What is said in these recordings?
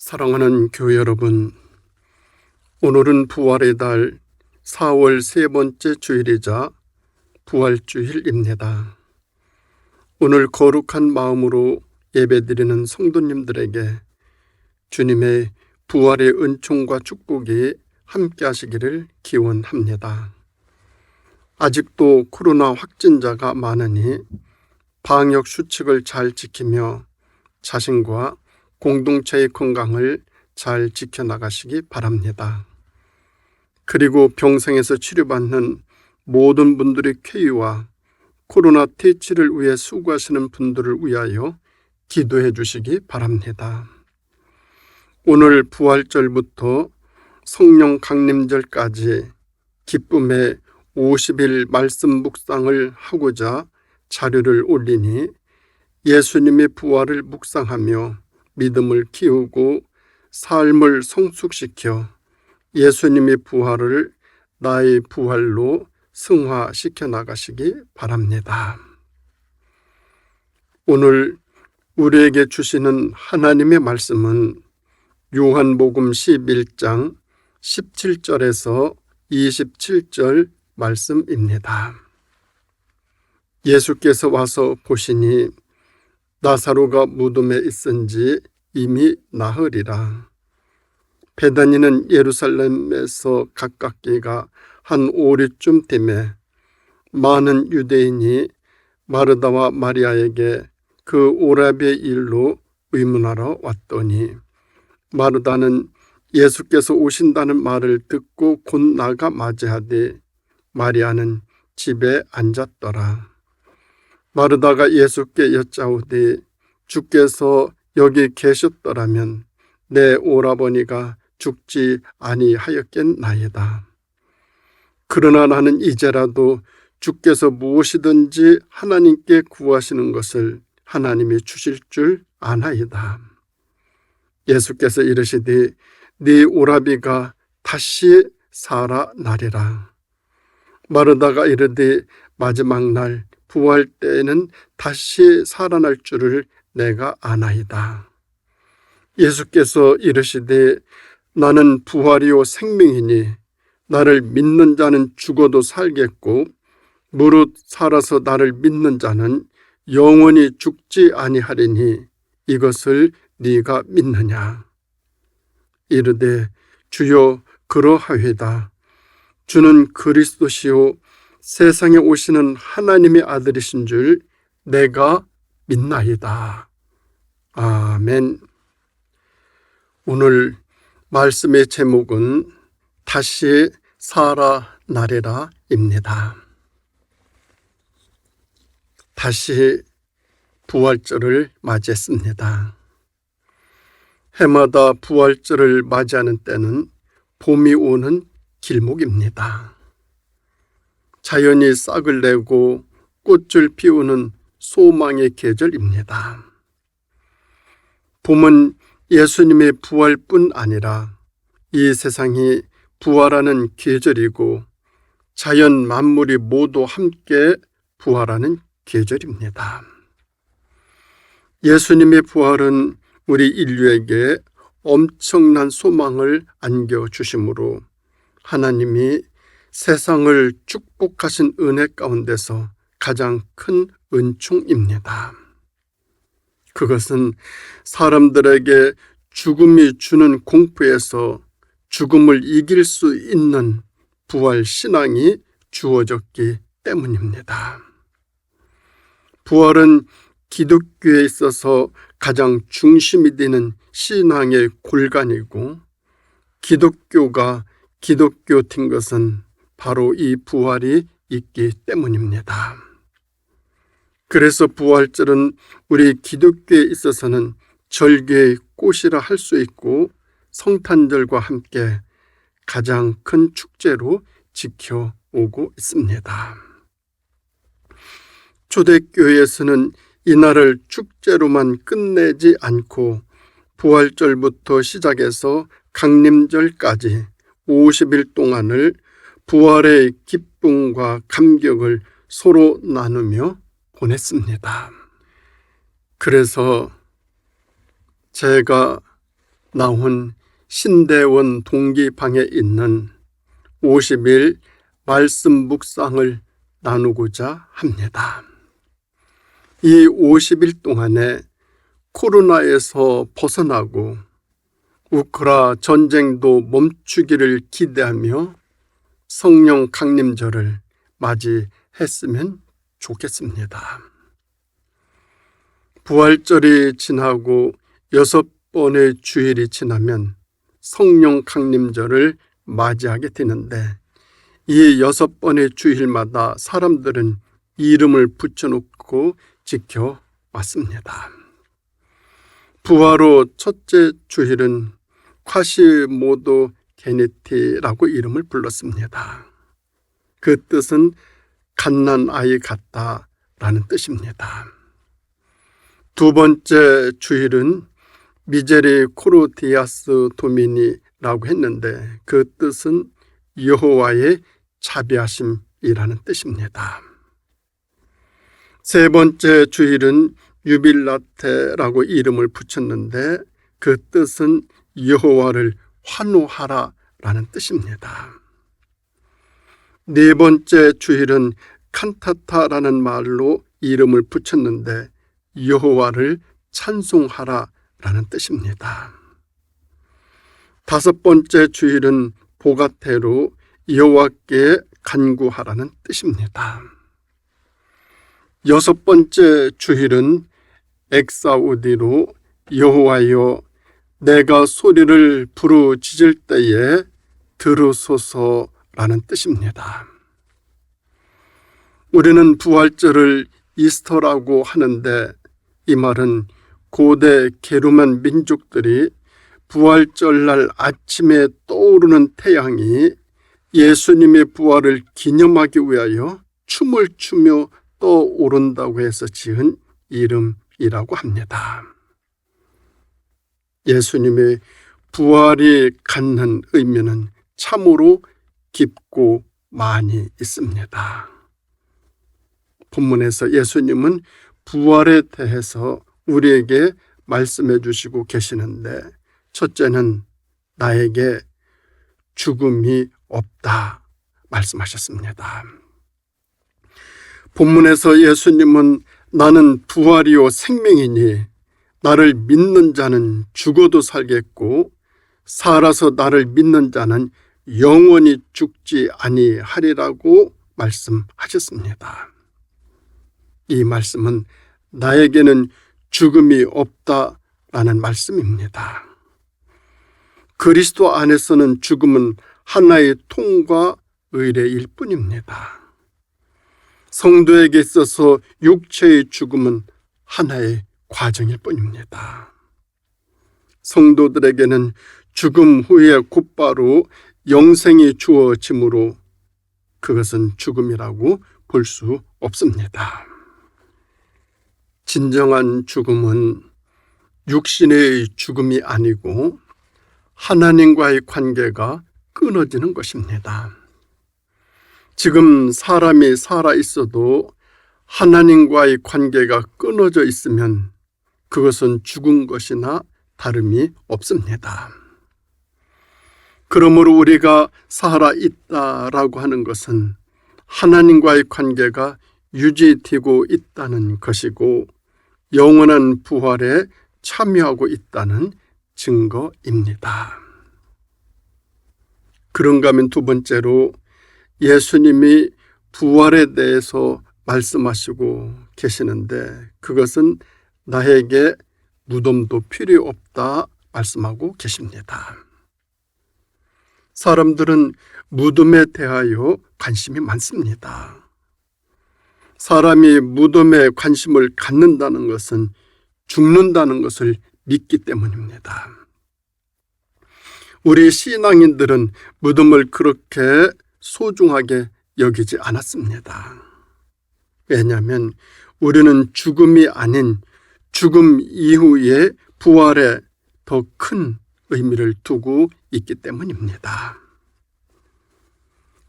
사랑하는 교회 여러분, 오늘은 부활의 달 4월 세 번째 주일이자 부활주일입니다. 오늘 거룩한 마음으로 예배드리는 성도님들에게 주님의 부활의 은총과 축복이 함께 하시기를 기원합니다. 아직도 코로나 확진자가 많으니 방역 수칙을 잘 지키며 자신과 공동체의 건강을 잘 지켜나가시기 바랍니다. 그리고 병상에서 치료받는 모든 분들의 쾌유와 코로나 퇴치를 위해 수고하시는 분들을 위하여 기도해 주시기 바랍니다. 오늘 부활절부터 성령 강림절까지 기쁨의 50일 말씀 묵상을 하고자 자료를 올리니 예수님의 부활을 묵상하며 믿음을 키우고 삶을 성숙시켜 예수님의 부활을 나의 부활로 승화시켜 나가시기 바랍니다. 오늘 우리에게 주시는 하나님의 말씀은 요한복음 11장 17절에서 27절 말씀입니다. 예수께서 와서 보시니 나사로가 무덤에 있은지 이미 나흘이라. 베다니는 예루살렘에서 가깝기가 한 오리쯤 되매 많은 유대인이 마르다와 마리아에게 그 오라비의 일로 의문하러 왔더니 마르다는 예수께서 오신다는 말을 듣고 곧 나가 맞이하되 마리아는 집에 앉았더라. 마르다가 예수께 여짜오되 주께서 여기 계셨더라면 내 오라버니가 죽지 아니하였겠나이다. 그러나 나는 이제라도 주께서 무엇이든지 하나님께 구하시는 것을 하나님이 주실 줄 아나이다. 예수께서 이르시되 네 오라비가 다시 살아나리라. 마르다가 이르되 마지막 날 부활 때에는 다시 살아날 줄을 내가 아나이다. 예수께서 이르시되 나는 부활이요 생명이니 나를 믿는 자는 죽어도 살겠고 무릇 살아서 나를 믿는 자는 영원히 죽지 아니하리니 이것을 네가 믿느냐. 이르되 주여 그러하외다. 주는 그리스도시요 세상에 오시는 하나님의 아들이신 줄 내가 믿나이다. 아멘. 오늘 말씀의 제목은 다시 살아나리라 입니다. 다시 부활절을 맞이했습니다. 해마다 부활절을 맞이하는 때는 봄이 오는 길목입니다. 자연이 싹을 내고 꽃을 피우는 소망의 계절입니다. 봄은 예수님의 부활뿐 아니라 이 세상이 부활하는 계절이고 자연 만물이 모두 함께 부활하는 계절입니다. 예수님의 부활은 우리 인류에게 엄청난 소망을 안겨주심으로 하나님이 세상을 축복하신 은혜 가운데서 가장 큰 은총입니다. 그것은 사람들에게 죽음이 주는 공포에서 죽음을 이길 수 있는 부활 신앙이 주어졌기 때문입니다. 부활은 기독교에 있어서 가장 중심이 되는 신앙의 골간이고 기독교가 기독교인 것은 바로 이 부활이 있기 때문입니다. 그래서 부활절은 우리 기독교에 있어서는 절개의 꽃이라 할 수 있고 성탄절과 함께 가장 큰 축제로 지켜오고 있습니다. 초대교회에서는 이날을 축제로만 끝내지 않고 부활절부터 시작해서 강림절까지 50일 동안을 부활의 기쁨과 감격을 서로 나누며 보냈습니다. 그래서 제가 나온 신대원 동기방에 있는 50일 말씀 묵상을 나누고자 합니다. 이 50일 동안에 코로나에서 벗어나고 우크라 전쟁도 멈추기를 기대하며 성령 강림절을 맞이했으면 좋겠습니다. 부활절이 지나고 6번의 주일이 지나면 성령 강림절을 맞이하게 되는데 이 6번의 주일마다 사람들은 이름을 붙여놓고 지켜왔습니다. 부활 후 첫째 주일은 콰시모도 게니티라고 이름을 불렀습니다. 그 뜻은 갓난아이 같다라는 뜻입니다. 두 번째 주일은 미제리 코르디아스 도미니라고 했는데 그 뜻은 여호와의 자비하심이라는 뜻입니다. 세 번째 주일은 유빌라테라고 이름을 붙였는데 그 뜻은 여호와를 환호하라라는 뜻입니다. 네 번째 주일은 칸타타라는 말로 이름을 붙였는데 여호와를 찬송하라라는 뜻입니다. 다섯 번째 주일은 보가테로 여호와께 간구하라는 뜻입니다. 여섯 번째 주일은 엑사우디로 여호와여 내가 소리를 부르짖을 때에 들으소서라는 뜻입니다. 우리는 부활절을 이스터라고 하는데 이 말은 고대 게르만 민족들이 부활절날 아침에 떠오르는 태양이 예수님의 부활을 기념하기 위하여 춤을 추며 떠오른다고 해서 지은 이름이라고 합니다. 예수님의 부활이 갖는 의미는 참으로 깊고 많이 있습니다. 본문에서 예수님은 부활에 대해서 우리에게 말씀해 주시고 계시는데 첫째는 나에게 죽음이 없다 말씀하셨습니다. 본문에서 예수님은 나는 부활이요 생명이니 나를 믿는 자는 죽어도 살겠고 살아서 나를 믿는 자는 영원히 죽지 아니하리라고 말씀하셨습니다. 이 말씀은 나에게는 죽음이 없다라는 말씀입니다. 그리스도 안에서는 죽음은 하나의 통과 의례일 뿐입니다. 성도에게 있어서 육체의 죽음은 하나의 과정일 뿐입니다. 성도들에게는 죽음 후에 곧바로 영생이 주어지므로 그것은 죽음이라고 볼 수 없습니다. 진정한 죽음은 육신의 죽음이 아니고 하나님과의 관계가 끊어지는 것입니다. 지금 사람이 살아 있어도 하나님과의 관계가 끊어져 있으면 그것은 죽은 것이나 다름이 없습니다. 그러므로 우리가 살아 있다라고 하는 것은 하나님과의 관계가 유지되고 있다는 것이고 영원한 부활에 참여하고 있다는 증거입니다. 그런가 하면 두 번째로 예수님이 부활에 대해서 말씀하시고 계시는데 그것은 나에게 무덤도 필요 없다 말씀하고 계십니다. 사람들은 무덤에 대하여 관심이 많습니다. 사람이 무덤에 관심을 갖는다는 것은 죽는다는 것을 믿기 때문입니다. 우리 신앙인들은 무덤을 그렇게 소중하게 여기지 않았습니다. 왜냐하면 우리는 죽음이 아닌 죽음 이후의 부활에 더 큰 의미를 두고 있기 때문입니다.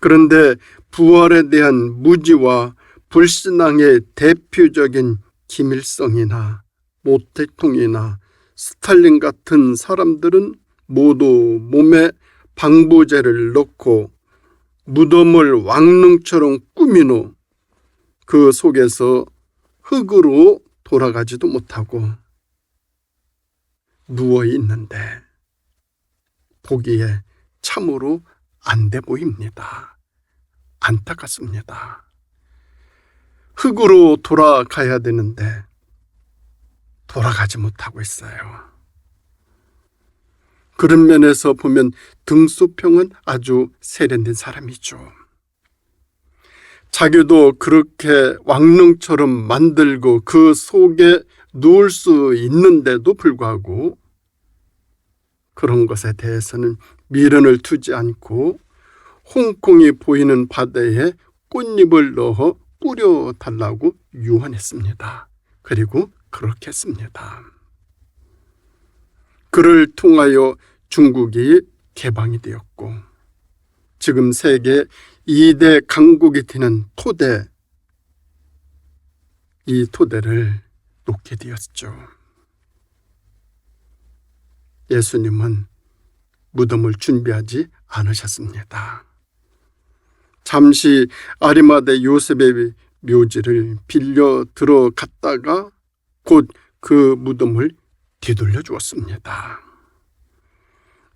그런데 부활에 대한 무지와 불신앙의 대표적인 김일성이나 모택동이나 스탈린 같은 사람들은 모두 몸에 방부제를 넣고 무덤을 왕릉처럼 꾸민 후 그 속에서 흙으로 돌아가지도 못하고 누워 있는데 보기에 참으로 안 돼 보입니다. 안타깝습니다. 흙으로 돌아가야 되는데 돌아가지 못하고 있어요. 그런 면에서 보면 등소평은 아주 세련된 사람이죠. 자기도 그렇게 왕릉처럼 만들고 그 속에 누울 수 있는데도 불구하고 그런 것에 대해서는 미련을 두지 않고 홍콩이 보이는 바다에 꽃잎을 넣어 뿌려달라고 유언했습니다. 그리고 그렇게 했습니다. 그를 통하여 중국이 개방이 되었고 지금 세계 2대 강국이 되는 토대, 이 토대를 놓게 되었죠. 예수님은 무덤을 준비하지 않으셨습니다. 잠시 아리마대 요셉의 묘지를 빌려 들어갔다가 곧 그 무덤을 되돌려 주었습니다.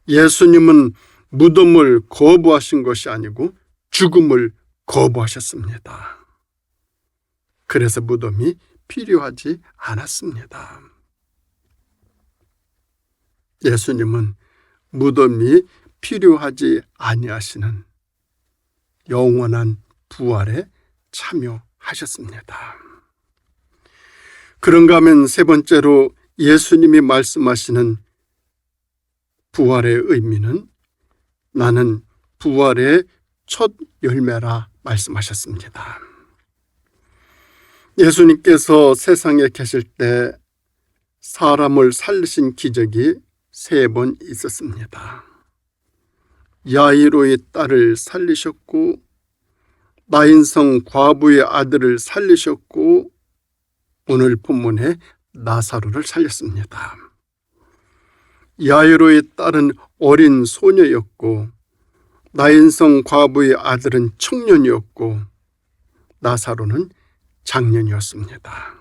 예수님은 무덤을 거부하신 것이 아니고 죽음을 거부하셨습니다. 그래서 무덤이 필요하지 않았습니다. 예수님은 무덤이 필요하지 아니하시는 영원한 부활에 참여하셨습니다. 그런가 하면 세 번째로 예수님이 말씀하시는 부활의 의미는 나는 부활의 첫 열매라 말씀하셨습니다. 예수님께서 세상에 계실 때 사람을 살리신 기적이 3번 있었습니다. 야이로의 딸을 살리셨고 나인성 과부의 아들을 살리셨고 오늘 본문에 나사로를 살렸습니다. 야이로의 딸은 어린 소녀였고 나인성 과부의 아들은 청년이었고 나사로는 장년이었습니다.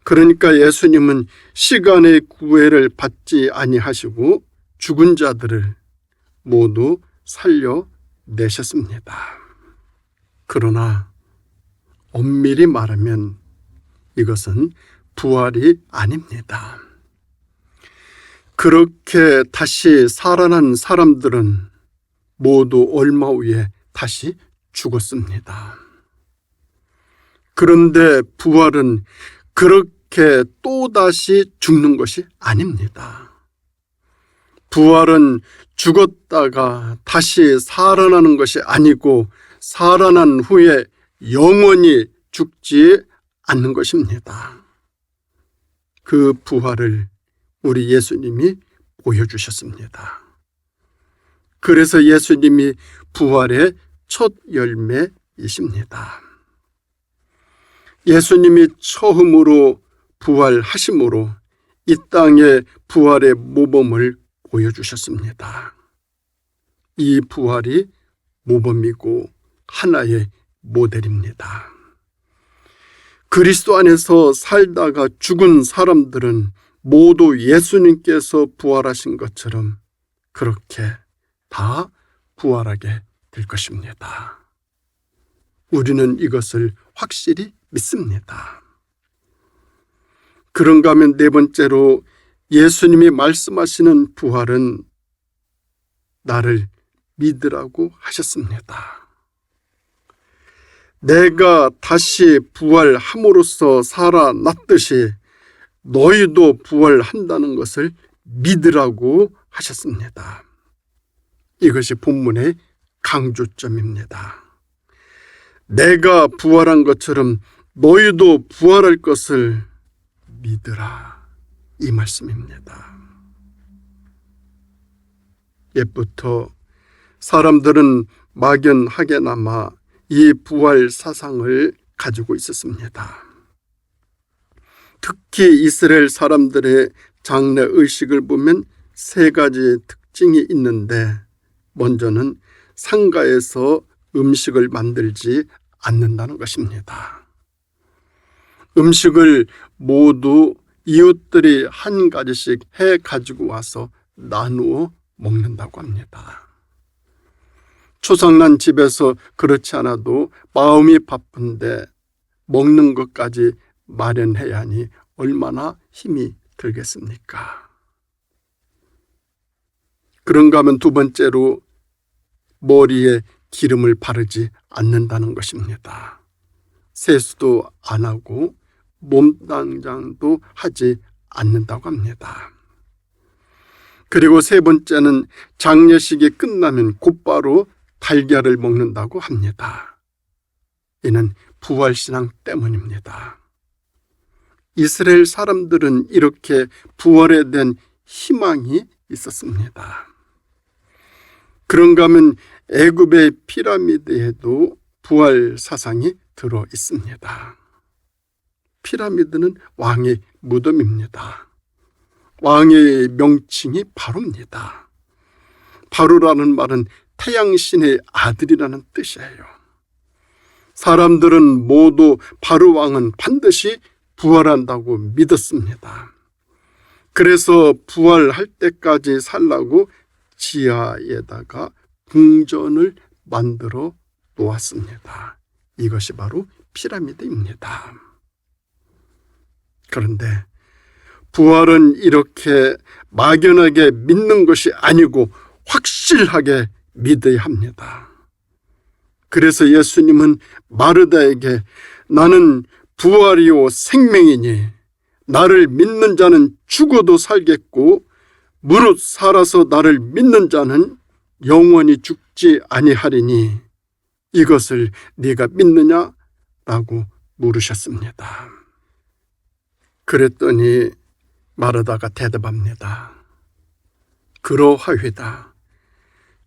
그러니까 예수님은 시간의 구애를 받지 아니하시고 죽은 자들을 모두 살려내셨습니다. 그러나 엄밀히 말하면 이것은 부활이 아닙니다. 그렇게 다시 살아난 사람들은 모두 얼마 후에 다시 죽었습니다. 그런데 부활은 그렇게 또다시 죽는 것이 아닙니다. 부활은 죽었다가 다시 살아나는 것이 아니고 살아난 후에 영원히 죽지 않는 것입니다. 그 부활을 우리 예수님이 보여주셨습니다. 그래서 예수님이 부활의 첫 열매이십니다. 예수님이 처음으로 부활하심으로 이 땅에 부활의 모범을 보여주셨습니다. 이 부활이 모범이고 하나의 모델입니다. 그리스도 안에서 살다가 죽은 사람들은 모두 예수님께서 부활하신 것처럼 그렇게 다 부활하게 될 것입니다. 우리는 이것을 확실히 믿습니다. 그런가 하면 네 번째로 예수님이 말씀하시는 부활은 나를 믿으라고 하셨습니다. 내가 다시 부활함으로써 살아났듯이 너희도 부활한다는 것을 믿으라고 하셨습니다. 이것이 본문의 강조점입니다. 내가 부활한 것처럼 너희도 부활할 것을 믿으라, 이 말씀입니다. 옛부터 사람들은 막연하게나마 이 부활 사상을 가지고 있었습니다. 특히 이스라엘 사람들의 장례의식을 보면 세 가지 특징이 있는데, 먼저는 상가에서 음식을 만들지 않는다는 것입니다. 음식을 모두 이웃들이 한 가지씩 해 가지고 와서 나누어 먹는다고 합니다. 초상난 집에서 그렇지 않아도 마음이 바쁜데 먹는 것까지 마련해야 하니 얼마나 힘이 들겠습니까? 그런가 하면 두 번째로 머리에 기름을 바르지 않는다는 것입니다. 세수도 안 하고 몸단장도 하지 않는다고 합니다. 그리고 세 번째는 장례식이 끝나면 곧바로 달걀을 먹는다고 합니다. 이는 부활신앙 때문입니다. 이스라엘 사람들은 이렇게 부활에 대한 희망이 있었습니다. 그런가 하면 애굽의 피라미드에도 부활 사상이 들어 있습니다. 피라미드는 왕의 무덤입니다. 왕의 명칭이 바로입니다. 바로라는 말은 태양신의 아들이라는 뜻이에요. 사람들은 모두 바로 왕은 반드시 부활한다고 믿었습니다. 그래서 부활할 때까지 살라고 지하에다가 궁전을 만들어 놓았습니다. 이것이 바로 피라미드입니다. 그런데 부활은 이렇게 막연하게 믿는 것이 아니고 확실하게 믿어야 합니다. 그래서 예수님은 마르다에게 나는 부활이요 생명이니 나를 믿는 자는 죽어도 살겠고 무릇 살아서 나를 믿는 자는 영원히 죽지 아니하리니 이것을 네가 믿느냐? 라고 물으셨습니다. 그랬더니 마르다가 대답합니다. 그러하이다.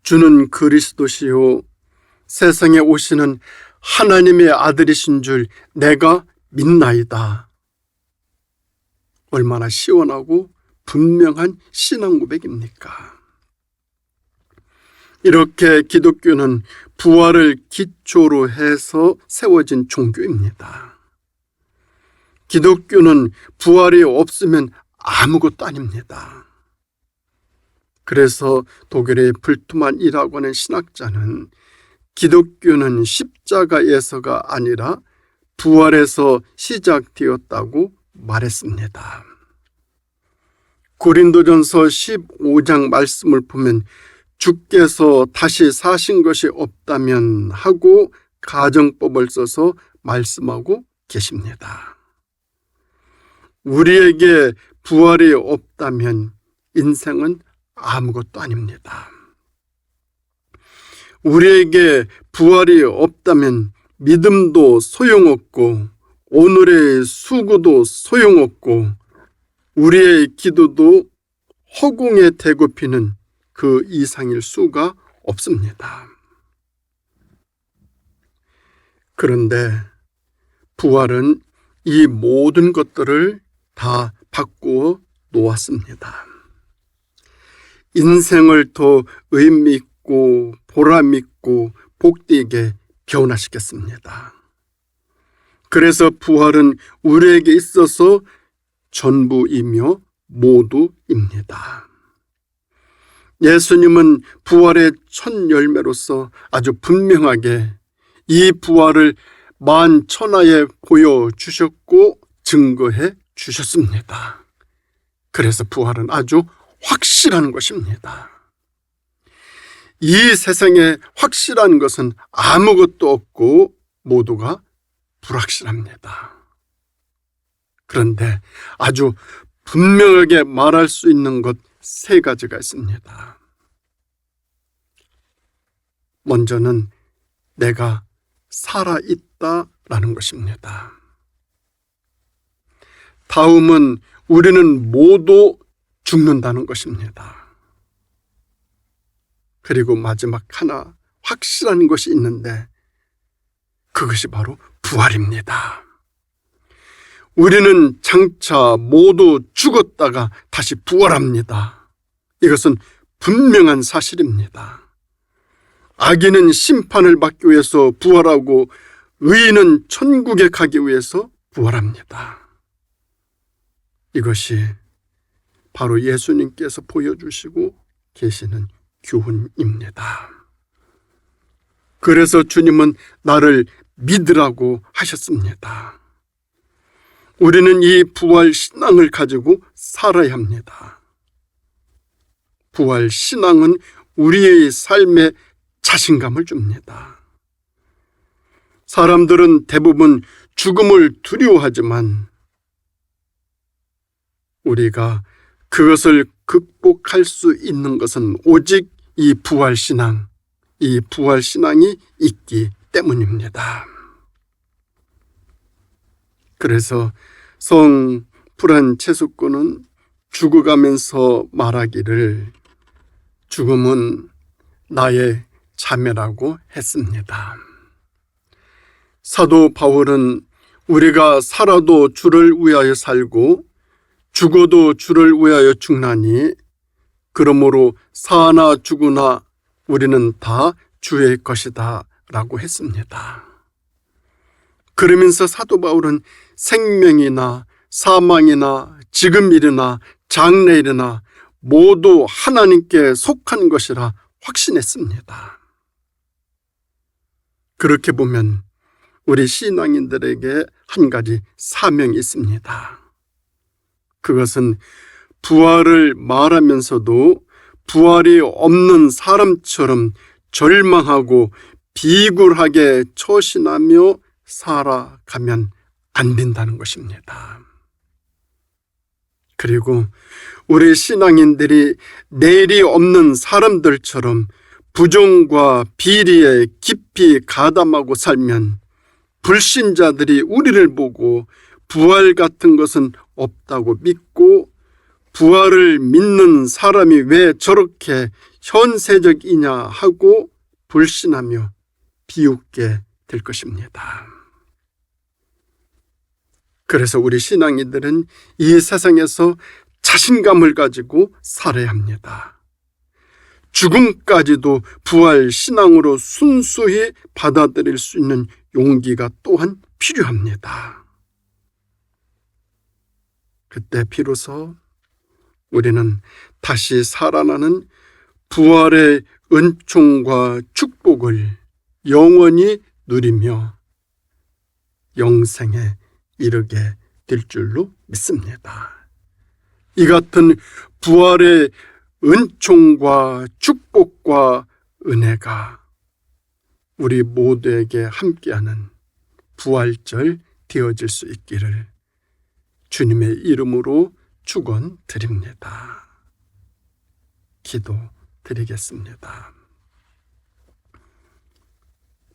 주는 그리스도시요 세상에 오시는 하나님의 아들이신 줄 내가 믿나이다. 얼마나 시원하고 분명한 신앙 고백입니까? 이렇게 기독교는 부활을 기초로 해서 세워진 종교입니다. 기독교는 부활이 없으면 아무것도 아닙니다. 그래서 독일의 불트만이라고 하는 신학자는 기독교는 십자가에서가 아니라 부활에서 시작되었다고 말했습니다. 고린도전서 15장 말씀을 보면 주께서 다시 사신 것이 없다면 하고 가정법을 써서 말씀하고 계십니다. 우리에게 부활이 없다면 인생은 아무것도 아닙니다. 우리에게 부활이 없다면 믿음도 소용없고 오늘의 수고도 소용없고 우리의 기도도 허공에 대고 피는 그 이상일 수가 없습니다. 그런데 부활은 이 모든 것들을 다 바꾸어 놓았습니다. 인생을 더 의미 있고 보람 있고 복되게 변화시켰습니다. 그래서 부활은 우리에게 있어서 전부이며 모두입니다. 예수님은 부활의 첫 열매로서 아주 분명하게 이 부활을 만천하에 보여주셨고 증거해 주셨습니다. 그래서 부활은 아주 확실한 것입니다. 이 세상에 확실한 것은 아무것도 없고 모두가 불확실합니다. 그런데 아주 분명하게 말할 수 있는 것 세 가지가 있습니다. 먼저는 내가 살아있다라는 것입니다. 다음은 우리는 모두 죽는다는 것입니다. 그리고 마지막 하나 확실한 것이 있는데 그것이 바로 부활입니다. 우리는 장차 모두 죽었다가 다시 부활합니다. 이것은 분명한 사실입니다. 악인은 심판을 받기 위해서 부활하고 의인은 천국에 가기 위해서 부활합니다. 이것이 바로 예수님께서 보여주시고 계시는 교훈입니다. 그래서 주님은 나를 믿으라고 하셨습니다. 우리는 이 부활 신앙을 가지고 살아야 합니다. 부활 신앙은 우리의 삶에 자신감을 줍니다. 사람들은 대부분 죽음을 두려워하지만 우리가 그것을 극복할 수 있는 것은 오직 이 부활 신앙이 있기 때문입니다. 그래서 성 프란체스코는 죽어가면서 말하기를 죽음은 나의 자매라고 했습니다. 사도 바울은 우리가 살아도 주를 위하여 살고 죽어도 주를 위하여 죽나니 그러므로 사나 죽으나 우리는 다 주의 것이다 라고 했습니다. 그러면서 사도 바울은 생명이나 사망이나 지금 일이나 장래일이나 모두 하나님께 속한 것이라 확신했습니다. 그렇게 보면 우리 신앙인들에게 한 가지 사명이 있습니다. 그것은 부활을 말하면서도 부활이 없는 사람처럼 절망하고 비굴하게 처신하며 살아가면 안 된다는 것입니다. 그리고 우리 신앙인들이 내일이 없는 사람들처럼 부정과 비리에 깊이 가담하고 살면 불신자들이 우리를 보고 부활 같은 것은 없다고 믿고 부활을 믿는 사람이 왜 저렇게 현세적이냐 하고 불신하며 비웃게 될 것입니다. 그래서 우리 신앙인들은 이 세상에서 자신감을 가지고 살아야 합니다. 죽음까지도 부활 신앙으로 순수히 받아들일 수 있는 용기가 또한 필요합니다. 그때 비로소 우리는 다시 살아나는 부활의 은총과 축복을 영원히 누리며 영생에 이르게 될 줄로 믿습니다. 이 같은 부활의 은총과 축복과 은혜가 우리 모두에게 함께하는 부활절 되어질 수 있기를 주님의 이름으로 축원드립니다. 기도드리겠습니다.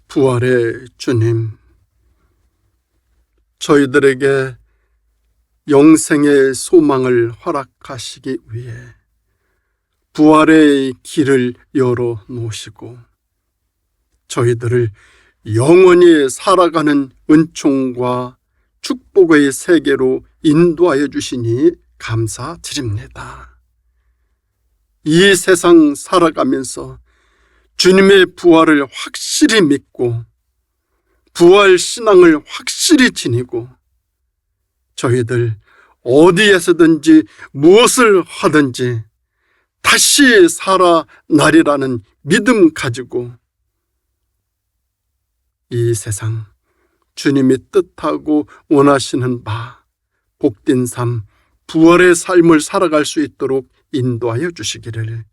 부활의 주님, 저희들에게 영생의 소망을 허락하시기 위해 부활의 길을 열어 놓으시고 저희들을 영원히 살아가는 은총과 축복의 세계로 인도하여 주시니 감사드립니다. 이 세상 살아가면서 주님의 부활을 확실히 믿고 부활 신앙을 확실히 지니고 저희들 어디에서든지 무엇을 하든지 다시 살아나리라는 믿음 가지고 이 세상 주님이 뜻하고 원하시는 바 복된 삶, 부활의 삶을 살아갈 수 있도록 인도하여 주시기를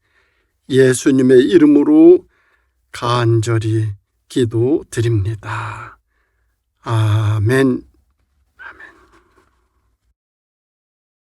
예수님의 이름으로 간절히 기도드립니다. 아멘.